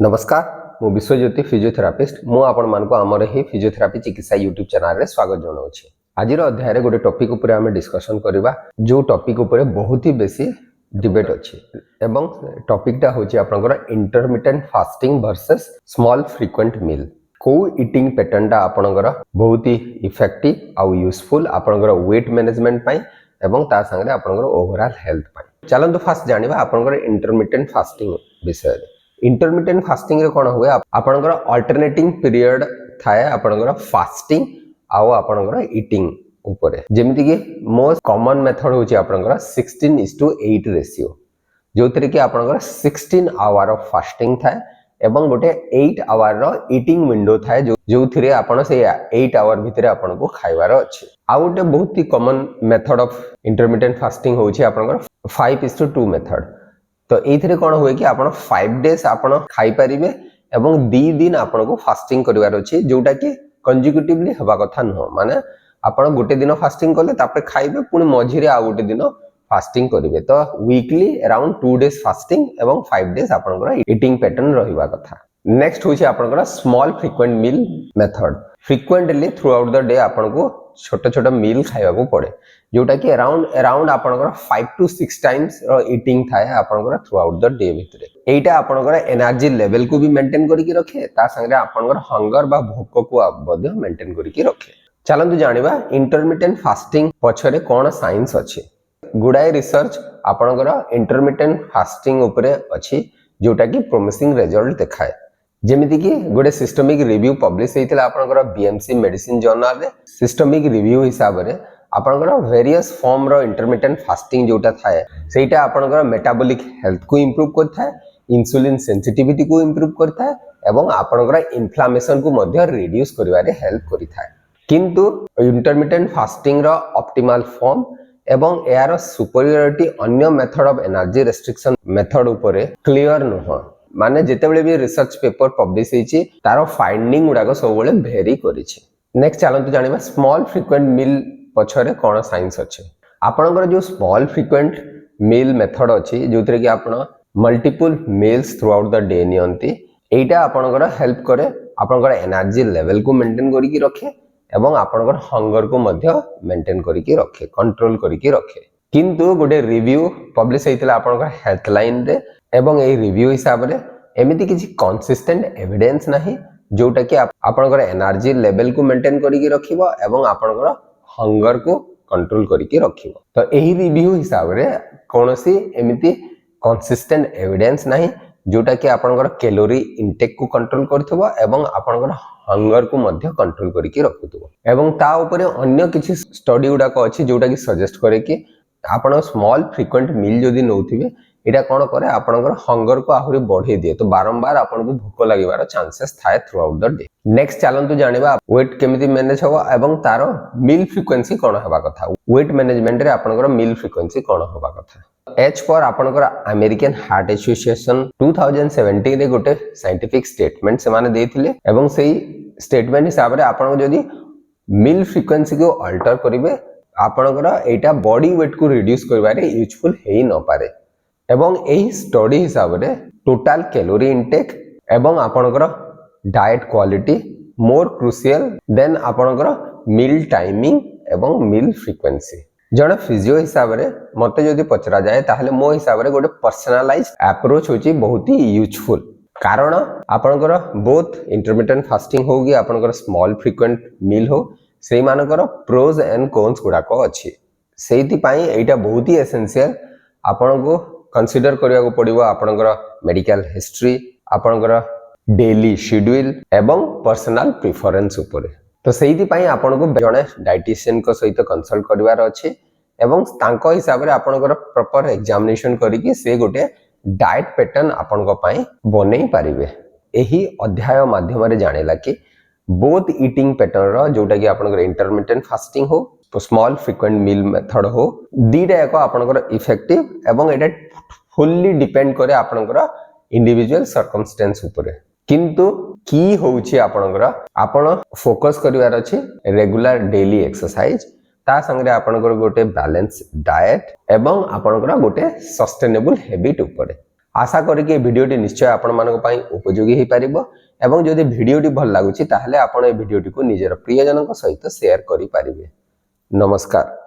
नमस्कार मु विश्वज्योति फिजियोथेरापिस्ट मु आपण मानको आमर ही फिजियोथेरापी चिकित्सा यूट्यूब चैनल रे स्वागत जनाऊँ। आज अध्याय रे गोटे टॉपिक ऊपर आमे डिस्कशन करबा जो टॉपिक ऊपर बहुत ही बेसी डिबेट अछि एवं टॉपिकटा होची आपनकर intermittent fasting versus small frequent meal को ईटिंग पैटर्नटा आपनकर बहुत ही इफेक्टिव आउ यूजफुल आपनकर वेट मैनेजमेंट पई एवं ता संगे आपनकर ओवरऑल हेल्थ पई। चलंतु फास्ट जानिबा आपनकर इंटरमिटेंट फास्टिंग विषय रे। इंटरमिटेंट फास्टिंग रे कोन हुए आपनकर अल्टरनेटिंग पीरियड थाए आपनकर फास्टिंग आउ आपनकर ईटिंग ऊपर जेमिति कि मोस्ट कॉमन मेथड होची आपनकर 16:8 रेशियो जोतरे कि आपनकर 16 आवर ऑफ फास्टिंग थाए एवं गोटे 8 आवर रो ईटिंग विंडो थाए जो थिरे आपण से 8 आवर भितरे आपण को खाइबार अछि। आ गोटे बहुत ही common method of intermittent fasting होची आपनकर 5:2 मेथड। तो एथिरे कोन होय कि आपण 5 डेज आपण खाइ परिबे एवं 2 दिन आपण को फास्टिंग करिवार अछि जोटा कि कंजिक्यूटिवली हवा कथा न माने आपण गोटे दिन फास्टिंग करले तापर खाइबे पुनी मझिरे आ गोटे दिन फास्टिंग करिवे। तो वीकली अराउंड 2 डेज फास्टिंग एवं 5 डेज आपनकर ईटिंग पैटर्न रहिबा कथा। नेक्स्ट होची आपनकर small frequent meal method. Frequently throughout the day आपण को छोटा छोटा मील खाइबा को पड़े जोटा कि अराउंड आपनकर 5 to 6 टाइम्स ईटिंग थाए आपनकर थ्रू आउट द डे भितरे। एटा आपनकर एनर्जी लेवल को भी मेंटेन करिकि रखे ता संगे आपनकर हंगर बा भोक को बद्य मेंटेन करिकि रखे। चलंतु जानिबा इंटरमिटेंट फास्टिंग पछरे कोन साइंस अछि। गुडाई रिसर्च आपनकर इंटरमिटेंट फास्टिंग उपरे अछि जोटा कि प्रोमिसिंग रिजल्ट देखाए। जेमिति कि गोटे सिस्टमिक रिव्यू पब्लिश हेतिला आपनकर बीएमसी मेडिसिन जर्नल रे। सिस्टमिक रिव्यू हिसाब रे आपनकर वेरियस फॉर्म रो इंटरमिटेंट फास्टिंग जोटा थाए सेटा आपनकर मेटाबॉलिक हेल्थ को इंप्रूव करथाए, इंसुलिन सेंसिटिविटी को इंप्रूव करथाए एवं आपनकर इन्फ्लेमेशन को मध्य रिड्यूस करिवारे हेल्प करिथाए। किंतु इंटरमिटेंट फास्टिंग रो ऑप्टिमल फॉर्म एवं यार सुपीरियरिटी अन्य method of energy restriction method ऊपर क्लियर नह माने जेतेबेले भी रिसर्च पेपर पब्लिश हेछि तारो फाइंडिंग गुडाको सब बेले भेरी करिछि। नेक्स्ट चलंतु जानिबा स्मॉल फ्रीक्वेंट मील पछरे कोन साइंस अछि। आपनकर जो स्मॉल फ्रीक्वेंट मील मेथड अछि जोतरे कि आपण multiple meals throughout the day नियंती एटा आपनकर हेल्प करे आपनकर एनर्जी लेवल को मेंटेन करिकि रखे एवं आपनकर हंगर को मध्य मेंटेन करिकि रखे कंट्रोल करिकि रखे। किंतु गोटे रिव्यू पब्लिश हेतिला आपनकर हेल्थलाइन रे एवं ए रिव्यू हिसाब रे एमिति किछि कंसिस्टेंट एविडेंस नाही जोटा कि आपनकर एनर्जी लेवल को मेंटेन करिकि रखिबो एवं आपनकर हंगर को कंट्रोल करिकि रखिबो। तो एही रिव्यू हिसाब रे कोनोसी एमिति कंसिस्टेंट एविडेंस नाही जोटा कि आपनकर कैलोरी इनटेक को कंट्रोल करथबो एवं आपनकर हंगर को मध्य कंट्रोल करिकि रखुथबो। एवं ता ऊपर अन्य किछि स्टडी गुडा को अछि जोटा कि सजेस्ट करे कि आपण स्मॉल फ्रीक्वेंट मील जदी नउथिबे एटा कोन करे आपनकर हंगर को आहुरी बढ़े दिए तो बारंबार आपन को भूख लागिबार चांसेस थाए throughout the day. Next चलंतु जानिबा वेट केमिति मैनेज होबा एवं तारो मील फ्रीक्वेंसी कोन हेबा कथा। वेट मैनेजमेंट रे आपनकर मील फ्रीक्वेंसी कोन होबा कथा। एच पर आपनकर अमेरिकन हार्ट एसोसिएशन 2017 रे गोटे साइंटिफिक स्टेटमेंट से माने देथिले एवं सेही स्टेटमेंट हिसाब रे आपन जदी मील फ्रीक्वेंसी को अल्टर करिवे आपनकर एटा बॉडी वेट को रिड्यूस करबारे यूजफुल हेई न पारे एवं एही स्टडी हिसाब रे टोटल कैलोरी इनटेक एवं आपनकर डाइट क्वालिटी मोर क्रुशियल देन आपनकर मील टाइमिंग एवं मील फ्रीक्वेंसी। जने फिजियो हिसाब रे मते जदी पचरा जाए ताहले मो हिसाब रे गोटे पर्सनलाइज्ड अप्रोच होची बहुत ही यूजफुल कारण आपनकर बोथ इंटरमिटेंट फास्टिंग होगी आपनकर स्मॉल फ्रीक्वेंट मील हो सेही मानकर प्रोज एंड कॉन्स गुडा को अछि। सेहिति पई एटा बहुत ही एसेंशियल आपन को कंसीडर करिया को पड़िबो आपनकर मेडिकल हिस्ट्री आपनकर डेली शेड्यूल एवं पर्सनल प्रेफरेंस ऊपर। तो सेहिति पई आपन को जने डाइटिशियन को सहित कंसल्ट करिवार अछि एवं तांको हिसाब रे आपनकर प्रॉपर एग्जामिनेशन करिकि से गोटे डाइट पैटर्न आपन को पई बनै पारिबे। एही अध्याय माध्यम रे जानेला कि बोथ ईटिंग पैटर्न रो जोटा कि आपनकर इंटरमिटेंट फास्टिंग हो तो स्मॉल फ्रीक्वेंट मील मेथड हो दीटा एको आपनकर इफेक्टिव एवं एटा फुल्ली डिपेंड करे आपनकर इंडिविजुअल सर्कमस्टेंस ऊपर। किंतु की होउची आपनकर आपण फोकस करिवार अछि रेगुलर डेली एक्सरसाइज ता संगे आपनकर गोटे बैलेंस डाइट एवं आपनकर गोटे सस्टेनेबल हैबिट ऊपर। आशा करी कि वीडियोटी निश्चय आपण मानक पई उपयोगी हो पारिबो एवं जदि वीडियोटी भल लागुछि ताहले आपण ए वीडियोटी को निजर प्रियजनक सहित शेयर करि पारिबे। नमस्कार।